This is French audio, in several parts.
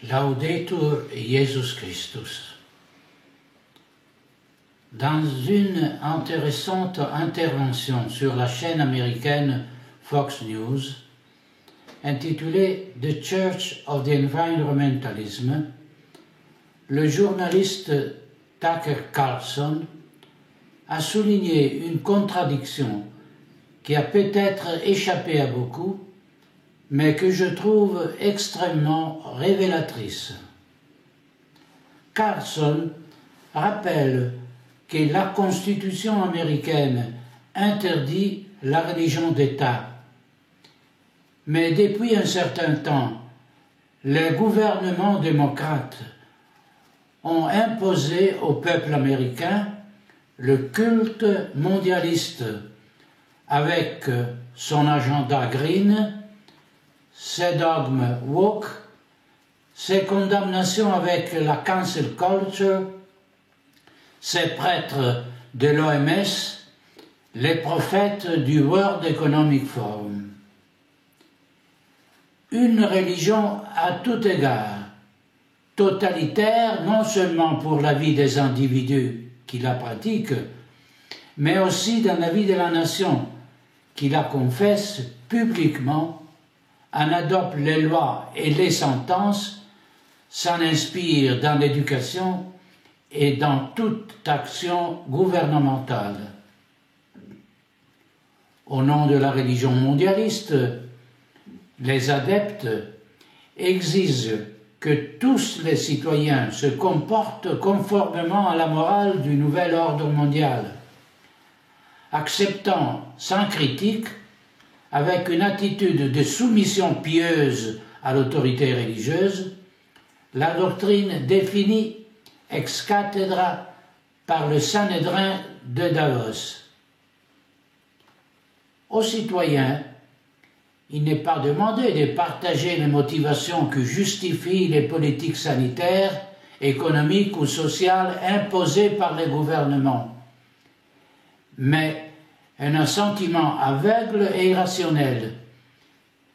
Laudetur Jesus Christus. Dans une intéressante intervention sur la chaîne américaine Fox News, intitulée The Church of the Environmentalism, le journaliste Tucker Carlson a souligné une contradiction qui a peut-être échappé à beaucoup, mais que je trouve extrêmement révélatrice. Carlson rappelle que la Constitution américaine interdit la religion d'État, mais depuis un certain temps, les gouvernements démocrates ont imposé au peuple américain le culte mondialiste avec son agenda green, ses dogmes woke, ses condamnations avec la cancel culture, ses prêtres de l'OMS, les prophètes du World Economic Forum. Une religion à tout égard, totalitaire non seulement pour la vie des individus qui la pratiquent, mais aussi dans la vie de la nation qui la confesse publiquement, en adopte les lois et les sentences, s'en inspire dans l'éducation et dans toute action gouvernementale. Au nom de la religion mondialiste, les adeptes exigent que tous les citoyens se comportent conformément à la morale du nouvel ordre mondial, acceptant sans critique, avec une attitude de soumission pieuse à l'autorité religieuse, la doctrine définie ex cathedra par le Sanhédrin de Davos. Aux citoyens, il n'est pas demandé de partager les motivations qui justifient les politiques sanitaires, économiques ou sociales imposées par les gouvernements, mais un assentiment aveugle et irrationnel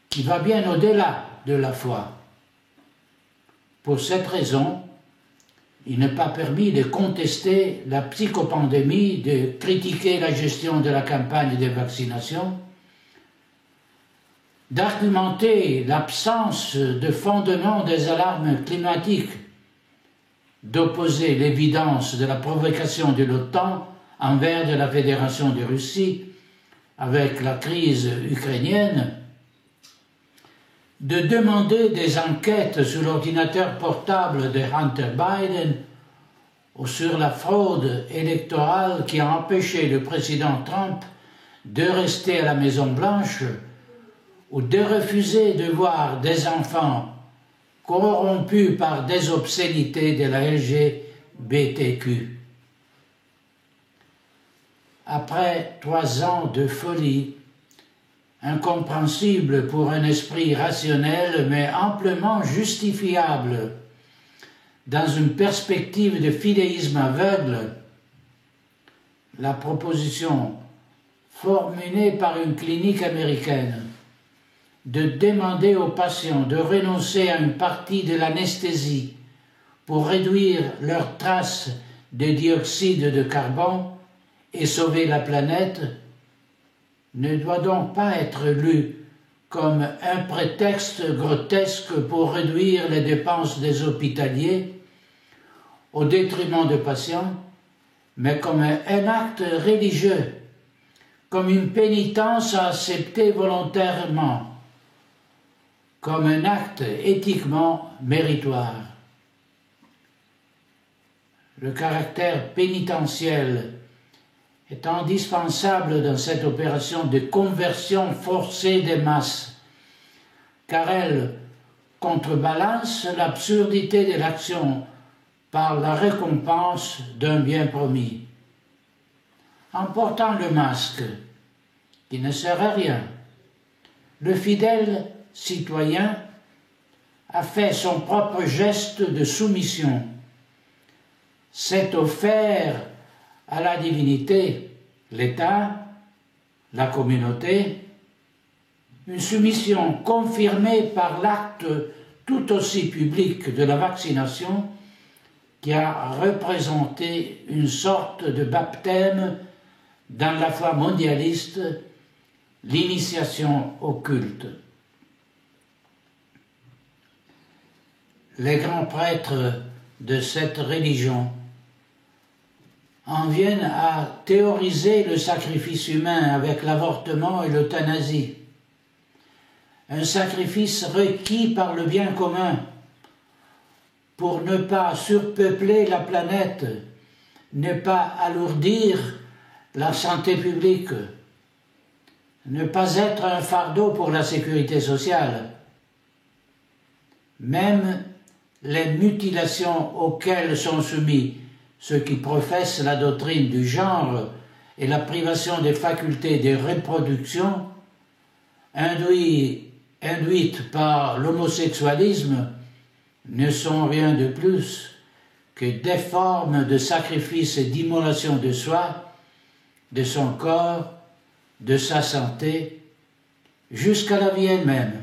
qui va bien au-delà de la foi. Pour cette raison, il n'est pas permis de contester la psychopandémie, de critiquer la gestion de la campagne de vaccination, d'argumenter l'absence de fondement des alarmes climatiques, d'opposer l'évidence de la provocation de l'OTAN envers de la Fédération de Russie avec la crise ukrainienne, de demander des enquêtes sur l'ordinateur portable de Hunter Biden ou sur la fraude électorale qui a empêché le président Trump de rester à la Maison-Blanche ou de refuser de voir des enfants corrompus par des obscénités de la LGBTQ. Après 3 ans de folie, incompréhensible pour un esprit rationnel, mais amplement justifiable dans une perspective de fidéisme aveugle, la proposition formulée par une clinique américaine de demander aux patients de renoncer à une partie de l'anesthésie pour réduire leurs traces de dioxyde de carbone et sauver la planète ne doit donc pas être lu comme un prétexte grotesque pour réduire les dépenses des hospitaliers au détriment des patients, mais comme un acte religieux, comme une pénitence à accepter volontairement, comme un acte éthiquement méritoire. Le caractère pénitentiel est indispensable dans cette opération de conversion forcée des masses, car elle contrebalance l'absurdité de l'action par la récompense d'un bien promis. En portant le masque, qui ne sert à rien, le fidèle citoyen a fait son propre geste de soumission, s'est offert à la divinité, l'État, la communauté, une soumission confirmée par l'acte tout aussi public de la vaccination qui a représenté une sorte de baptême dans la foi mondialiste, l'initiation au culte. Les grands prêtres de cette religion en viennent à théoriser le sacrifice humain avec l'avortement et l'euthanasie. Un sacrifice requis par le bien commun pour ne pas surpeupler la planète, ne pas alourdir la santé publique, ne pas être un fardeau pour la sécurité sociale. Même les mutilations auxquelles sont soumis ceux qui professent la doctrine du genre et la privation des facultés de reproduction, induites par l'homosexualisme, ne sont rien de plus que des formes de sacrifice et d'immolation de soi, de son corps, de sa santé, jusqu'à la vie elle-même,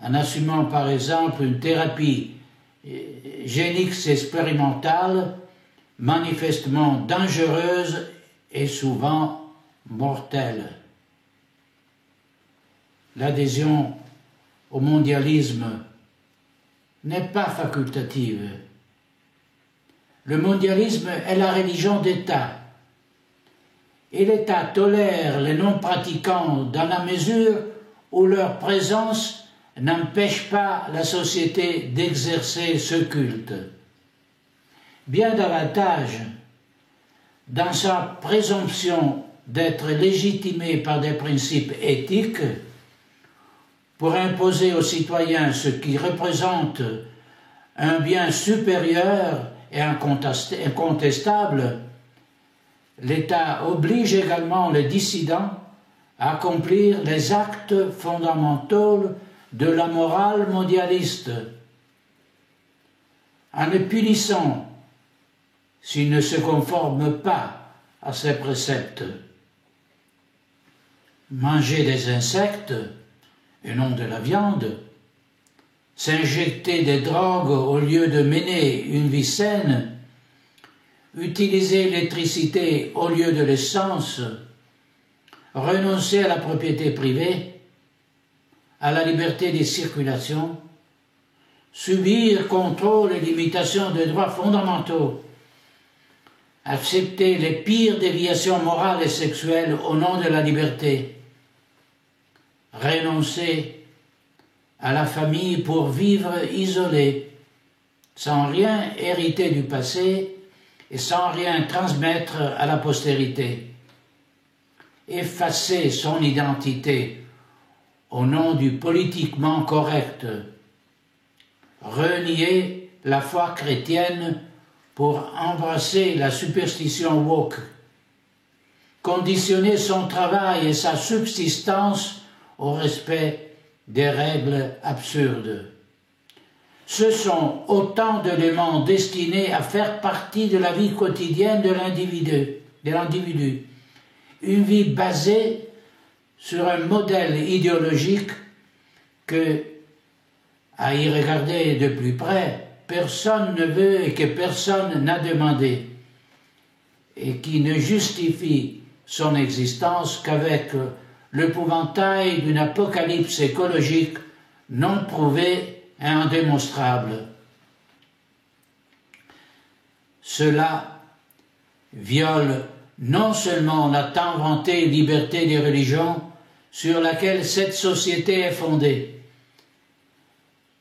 en assumant par exemple une thérapie génique expérimentale manifestement dangereuse et souvent mortelle. L'adhésion au mondialisme n'est pas facultative. Le mondialisme est la religion d'État, et l'État tolère les non-pratiquants dans la mesure où leur présence n'empêche pas la société d'exercer ce culte. Bien davantage, dans sa présomption d'être légitimé par des principes éthiques, pour imposer aux citoyens ce qui représente un bien supérieur et incontestable, l'État oblige également les dissidents à accomplir les actes fondamentaux de la morale mondialiste, en les punissant s'ils ne se conforment pas à ces préceptes. Manger des insectes et non de la viande, s'injecter des drogues au lieu de mener une vie saine, utiliser l'électricité au lieu de l'essence, renoncer à la propriété privée, à la liberté de circulation, subir contrôle et limitation des droits fondamentaux, accepter les pires déviations morales et sexuelles au nom de la liberté, renoncer à la famille pour vivre isolé, sans rien hériter du passé et sans rien transmettre à la postérité, effacer son identité au nom du politiquement correct, renier la foi chrétienne pour embrasser la superstition woke, conditionner son travail et sa subsistance au respect des règles absurdes. Ce sont autant d'éléments destinés à faire partie de la vie quotidienne de l'individu, une vie basée sur un modèle idéologique que, à y regarder de plus près, personne ne veut et que personne n'a demandé, et qui ne justifie son existence qu'avec l'épouvantail d'une apocalypse écologique non prouvée et indémonstrable. Cela viole non seulement la tant vantée liberté des religions sur laquelle cette société est fondée,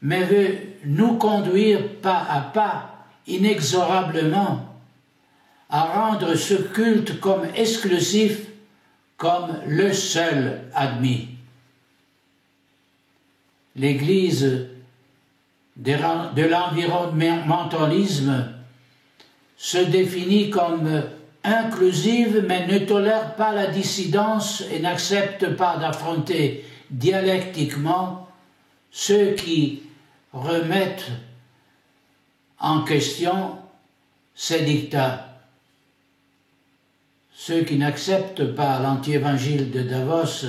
mais veut nous conduire pas à pas, inexorablement, à rendre ce culte comme exclusif, comme le seul admis. L'Église de l'environnementalisme se définit comme inclusive, mais ne tolère pas la dissidence et n'accepte pas d'affronter dialectiquement ceux qui remettent en question ses dictats. Ceux qui n'acceptent pas l'anti-évangile de Davos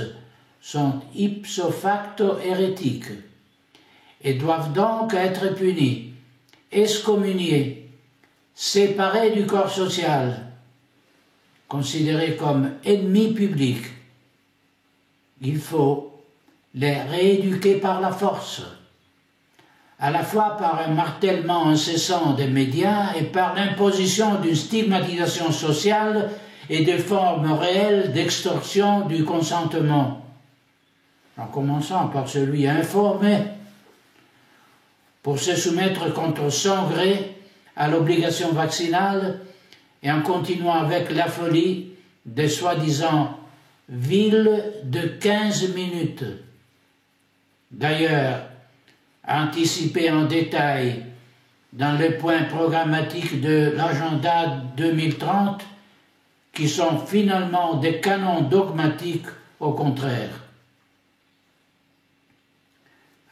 sont ipso facto hérétiques et doivent donc être punis, excommuniés, séparés du corps social, considérés comme ennemis publics. Il faut les rééduquer par la force, à la fois par un martèlement incessant des médias et par l'imposition d'une stigmatisation sociale et de formes réelles d'extorsion du consentement, en commençant par celui informé, pour se soumettre contre son gré à l'obligation vaccinale et en continuant avec la folie des soi-disant villes de 15 minutes. D'ailleurs, anticipé en détail dans les points programmatiques de l'agenda 2030, qui sont finalement des canons dogmatiques au contraire.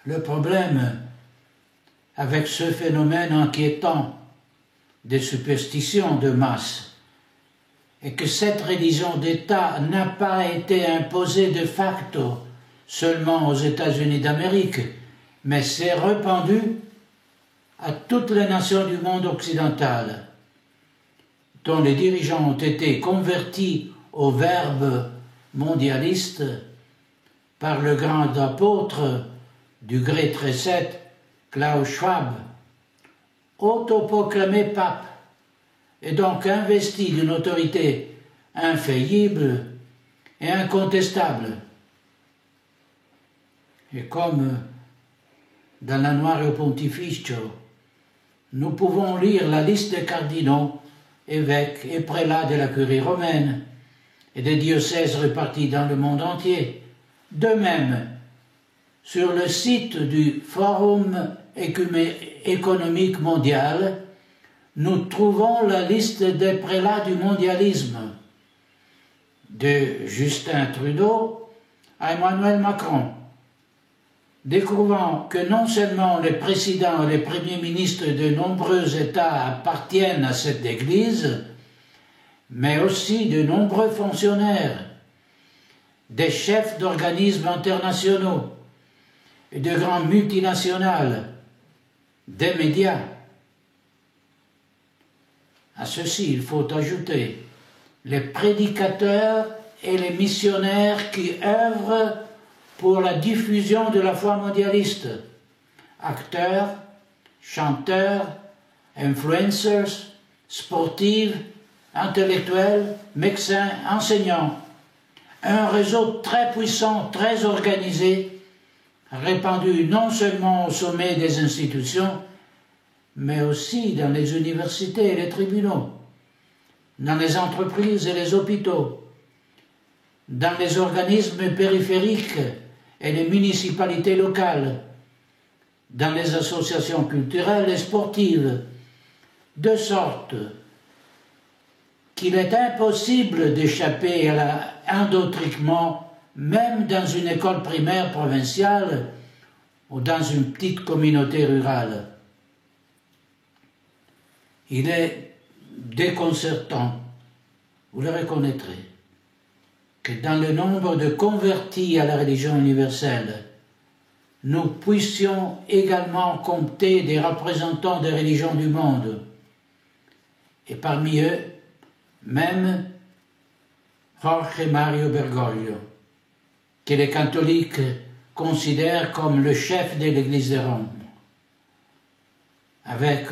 Le problème avec ce phénomène inquiétant des superstitions de masse est que cette religion d'État n'a pas été imposée de facto seulement aux États-Unis d'Amérique, mais s'est répandue à toutes les nations du monde occidental, dont les dirigeants ont été convertis au verbe mondialiste par le grand apôtre du Gré Trécète, Klaus Schwab, autoproclamé pape, et donc investi d'une autorité infaillible et incontestable. Et comme dans l'Annuario Pontificio, nous pouvons lire la liste des cardinaux, évêques et prélats de la curie romaine et des diocèses répartis dans le monde entier. De même, sur le site du Forum économique mondial, nous trouvons la liste des prélats du mondialisme, de Justin Trudeau à Emmanuel Macron, découvrant que non seulement les présidents et les premiers ministres de nombreux États appartiennent à cette Église, mais aussi de nombreux fonctionnaires, des chefs d'organismes internationaux et de grandes multinationales, des médias. À ceci, il faut ajouter les prédicateurs et les missionnaires qui œuvrent pour la diffusion de la foi mondialiste, acteurs, chanteurs, influencers, sportifs, intellectuels, médecins, enseignants. Un réseau très puissant, très organisé, répandu non seulement au sommet des institutions, mais aussi dans les universités et les tribunaux, dans les entreprises et les hôpitaux, dans les organismes périphériques et les municipalités locales, dans les associations culturelles et sportives, de sorte qu'il est impossible d'échapper à l'endoctrinement même dans une école primaire provinciale ou dans une petite communauté rurale. Il est déconcertant, vous le reconnaîtrez, que dans le nombre de convertis à la religion universelle, nous puissions également compter des représentants des religions du monde, et parmi eux, même Jorge Mario Bergoglio, que les catholiques considèrent comme le chef de l'Église de Rome, avec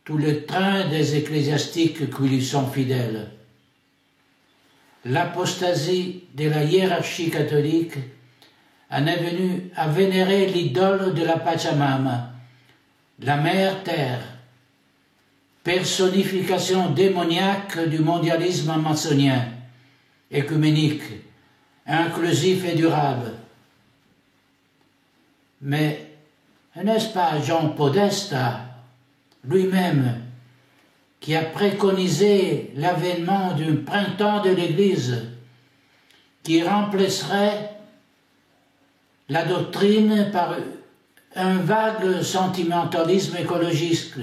tout le train des ecclésiastiques qui lui sont fidèles. L'apostasie de la hiérarchie catholique en est venue à vénérer l'idole de la Pachamama, la mère terre, personnification démoniaque du mondialisme amazonien, écuménique, inclusif et durable. Mais n'est-ce pas Jean Podesta lui-même qui a préconisé l'avènement d'un printemps de l'Église qui remplacerait la doctrine par un vague sentimentalisme écologiste,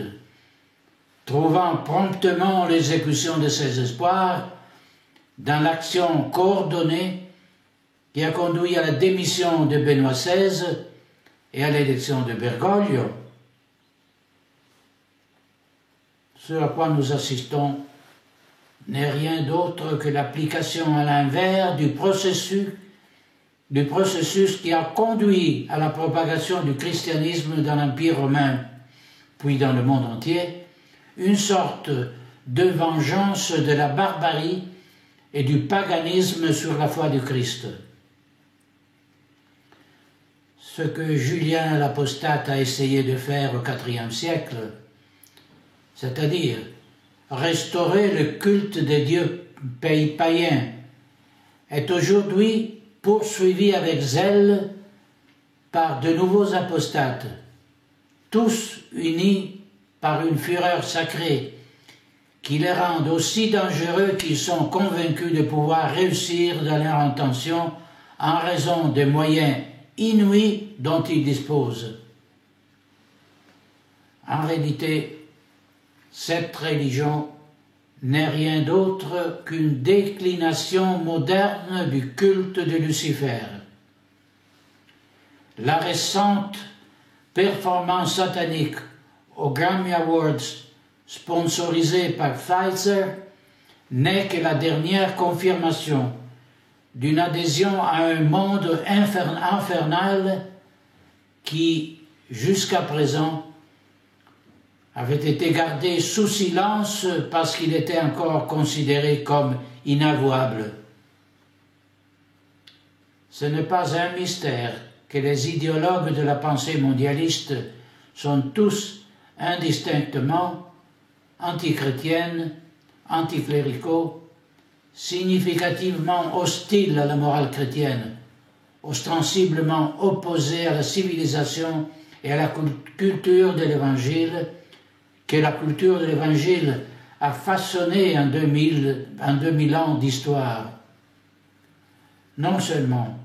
trouvant promptement l'exécution de ses espoirs dans l'action coordonnée qui a conduit à la démission de Benoît XVI et à l'élection de Bergoglio, ce à quoi nous assistons n'est rien d'autre que l'application à l'inverse du processus qui a conduit à la propagation du christianisme dans l'Empire romain, puis dans le monde entier, une sorte de vengeance de la barbarie et du paganisme sur la foi du Christ. Ce que Julien l'apostate a essayé de faire au IVe siècle, c'est-à-dire restaurer le culte des dieux païens, est aujourd'hui poursuivi avec zèle par de nouveaux apostates, tous unis par une fureur sacrée qui les rend aussi dangereux qu'ils sont convaincus de pouvoir réussir dans leur intention en raison des moyens inouïs dont ils disposent. En réalité, cette religion n'est rien d'autre qu'une déclination moderne du culte de Lucifer. La récente performance satanique aux Grammy Awards sponsorisée par Pfizer n'est que la dernière confirmation d'une adhésion à un monde infernal qui, jusqu'à présent, avait été gardé sous silence parce qu'il était encore considéré comme inavouable. Ce n'est pas un mystère que les idéologues de la pensée mondialiste sont tous indistinctement antichrétiennes, anticléricaux, significativement hostiles à la morale chrétienne, ostensiblement opposés à la civilisation et à la culture de l'Évangile, que la culture de l'Évangile a façonné en 2000 ans d'histoire. Non seulement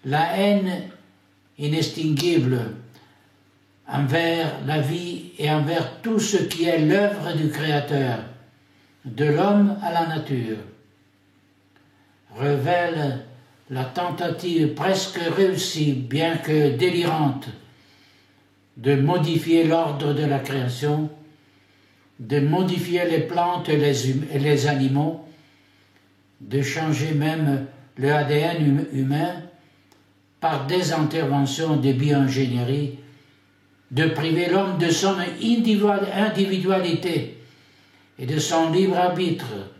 la haine inextinguible envers la vie et envers tout ce qui est l'œuvre du Créateur, de l'homme à la nature, révèle la tentative presque réussie, bien que délirante, de modifier l'ordre de la création, de modifier les plantes et les animaux, de changer même le ADN humain par des interventions de bioingénierie, de priver l'homme de son individualité et de son libre arbitre,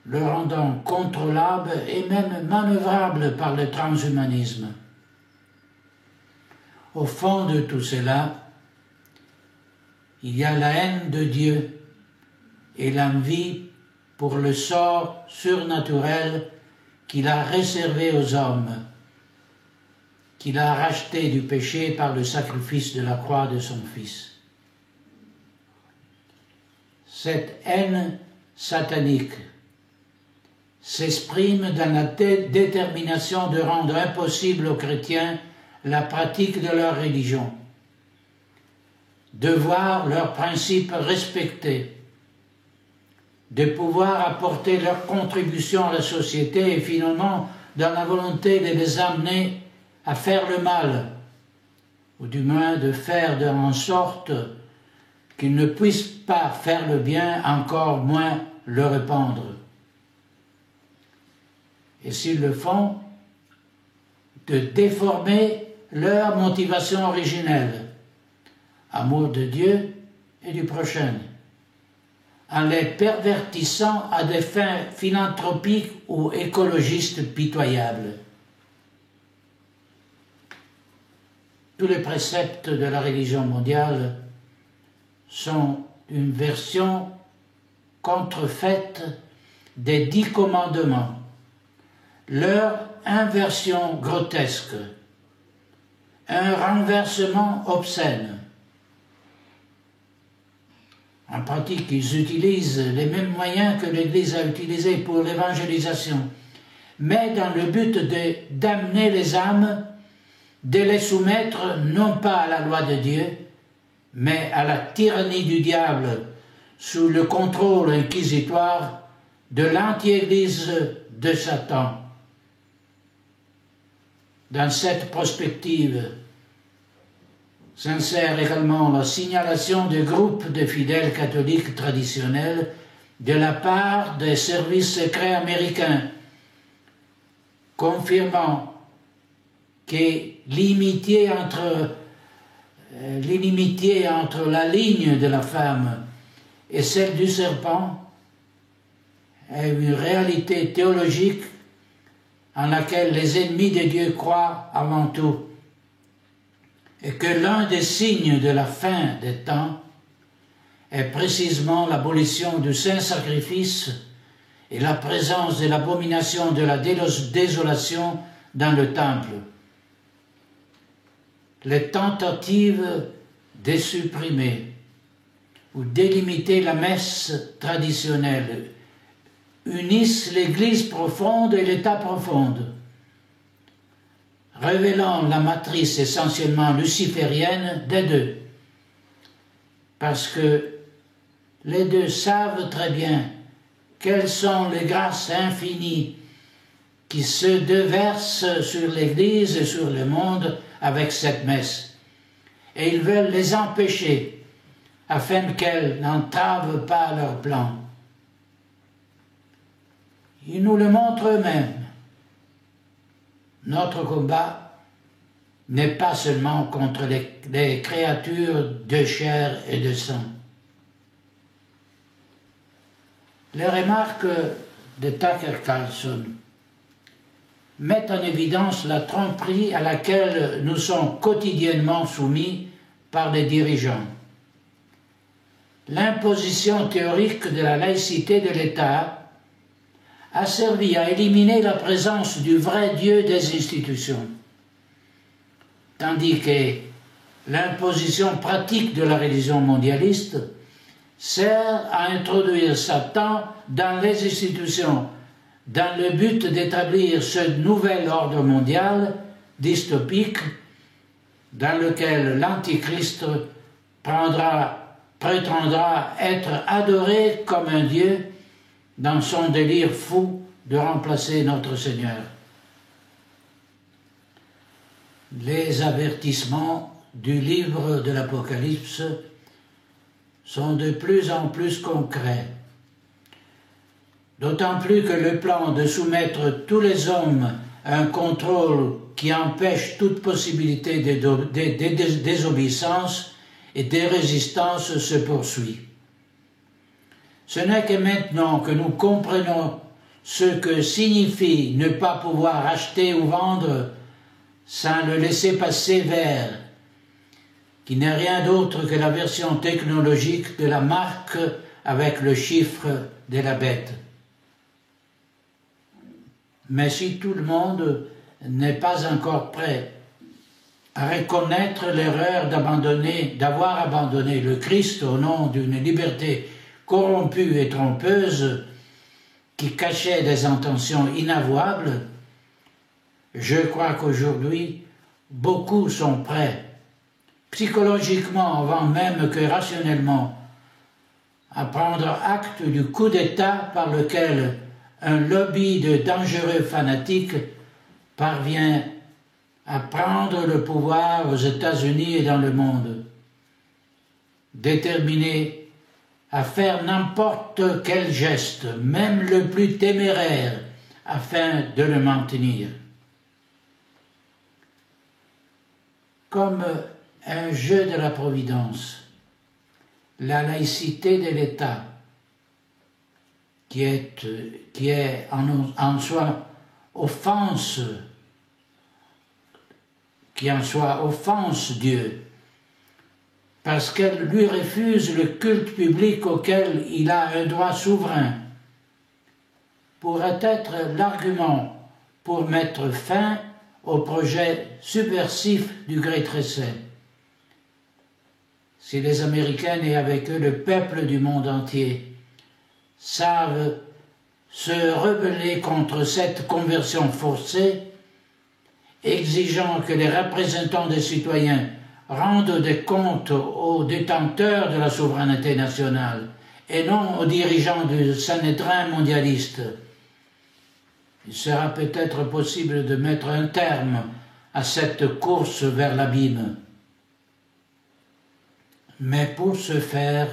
le rendant contrôlable et même manœuvrable par le transhumanisme. Au fond de tout cela, il y a la haine de Dieu et l'envie pour le sort surnaturel qu'il a réservé aux hommes, qu'il a racheté du péché par le sacrifice de la croix de son Fils. Cette haine satanique s'exprime dans la détermination de rendre impossible aux chrétiens la pratique de leur religion, de voir leurs principes respectés, de pouvoir apporter leur contribution à la société et finalement dans la volonté de les amener à faire le mal, ou du moins de faire en sorte qu'ils ne puissent pas faire le bien, encore moins le répandre. Et s'ils le font, de déformer leur motivation originelle, amour de Dieu et du prochain, en les pervertissant à des fins philanthropiques ou écologistes pitoyables. Tous les préceptes de la religion mondiale sont une version contrefaite des 10 commandements, leur inversion grotesque, un renversement obscène. En pratique, ils utilisent les mêmes moyens que l'Église a utilisés pour l'évangélisation, mais dans le but d'amener les âmes, de les soumettre non pas à la loi de Dieu, mais à la tyrannie du diable, sous le contrôle inquisitoire de l'anti-Église de Satan. Dans cette perspective s'insère également la signalation de groupes de fidèles catholiques traditionnels de la part des services secrets américains, confirmant que l'inimitié entre la ligne de la femme et celle du serpent est une réalité théologique en laquelle les ennemis de Dieu croient avant tout, et que l'un des signes de la fin des temps est précisément l'abolition du saint sacrifice et la présence de l'abomination de la désolation dans le temple. Les tentatives de supprimer ou d'éliminer la messe traditionnelle unissent l'Église profonde et l'État profonde, révélant la matrice essentiellement luciférienne des deux, parce que les deux savent très bien quelles sont les grâces infinies qui se déversent sur l'Église et sur le monde avec cette messe, et ils veulent les empêcher afin qu'elles n'entravent pas leur plan. Ils nous le montrent eux-mêmes. Notre combat n'est pas seulement contre les créatures de chair et de sang. Les remarques de Tucker Carlson mettent en évidence la tromperie à laquelle nous sommes quotidiennement soumis par les dirigeants. L'imposition théorique de la laïcité de l'État a servi à éliminer la présence du vrai Dieu des institutions, tandis que l'imposition pratique de la religion mondialiste sert à introduire Satan dans les institutions, dans le but d'établir ce nouvel ordre mondial dystopique dans lequel l'Antichrist prétendra être adoré comme un Dieu dans son délire fou de remplacer notre Seigneur. Les avertissements du livre de l'Apocalypse sont de plus en plus concrets, d'autant plus que le plan de soumettre tous les hommes à un contrôle qui empêche toute possibilité de désobéissance et de résistance se poursuit. Ce n'est que maintenant que nous comprenons ce que signifie ne pas pouvoir acheter ou vendre sans le laisser-passer vert, qui n'est rien d'autre que la version technologique de la marque avec le chiffre de la bête. Mais si tout le monde n'est pas encore prêt à reconnaître l'erreur d'avoir abandonné le Christ au nom d'une liberté corrompue et trompeuse qui cachait des intentions inavouables, je crois qu'aujourd'hui, beaucoup sont prêts, psychologiquement avant même que rationnellement, à prendre acte du coup d'État par lequel un lobby de dangereux fanatiques parvient à prendre le pouvoir aux États-Unis et dans le monde, déterminé à faire n'importe quel geste, même le plus téméraire, afin de le maintenir. Comme un jeu de la Providence, la laïcité de l'État, qui est en soi offense Dieu, parce qu'elle lui refuse le culte public auquel il a un droit souverain, pourrait être l'argument pour mettre fin au projet subversif du Great Reset. Si les Américains et avec eux le peuple du monde entier savent se rebeller contre cette conversion forcée, exigeant que les représentants des citoyens rendent des comptes aux détenteurs de la souveraineté nationale et non aux dirigeants du Sanhédrin mondialiste, il sera peut-être possible de mettre un terme à cette course vers l'abîme. Mais pour ce faire,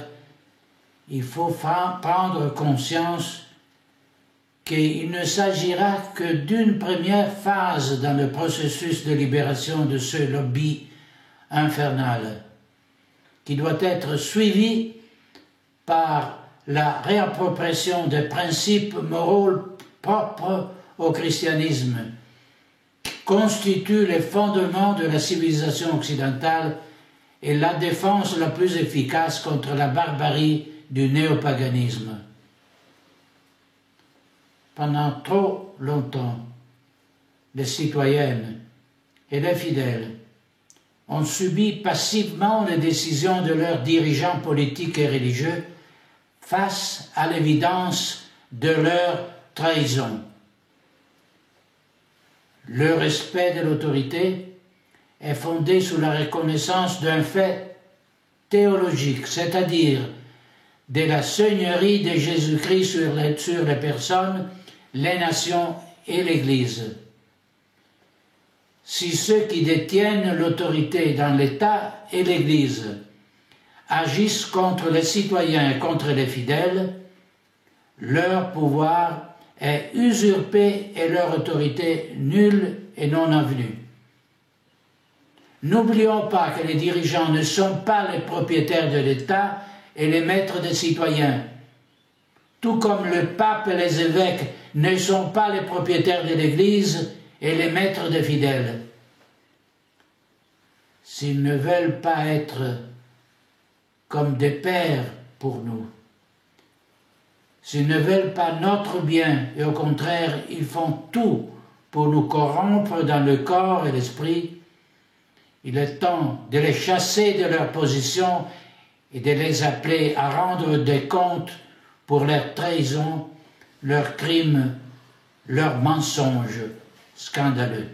il faut prendre conscience qu'il ne s'agira que d'une première phase dans le processus de libération de ce lobby infernal, qui doit être suivi par la réappropriation des principes moraux propres au christianisme, qui constituent les fondements de la civilisation occidentale et la défense la plus efficace contre la barbarie du néopaganisme. Pendant trop longtemps, les citoyennes et les fidèles ont subi passivement les décisions de leurs dirigeants politiques et religieux face à l'évidence de leur trahison. Le respect de l'autorité est fondé sur la reconnaissance d'un fait théologique, c'est-à-dire de la seigneurie de Jésus-Christ sur les personnes, les nations et l'Église. Si ceux qui détiennent l'autorité dans l'État et l'Église agissent contre les citoyens et contre les fidèles, leur pouvoir est usurpé et leur autorité nulle et non avenue. N'oublions pas que les dirigeants ne sont pas les propriétaires de l'État et les maîtres des citoyens, tout comme le pape et les évêques ne sont pas les propriétaires de l'Église et les maîtres des fidèles. S'ils ne veulent pas être comme des pères pour nous, s'ils ne veulent pas notre bien et au contraire ils font tout pour nous corrompre dans le corps et l'esprit, il est temps de les chasser de leur position et de les appeler à rendre des comptes pour leurs trahisons, leurs crimes, leurs mensonges scandaleux.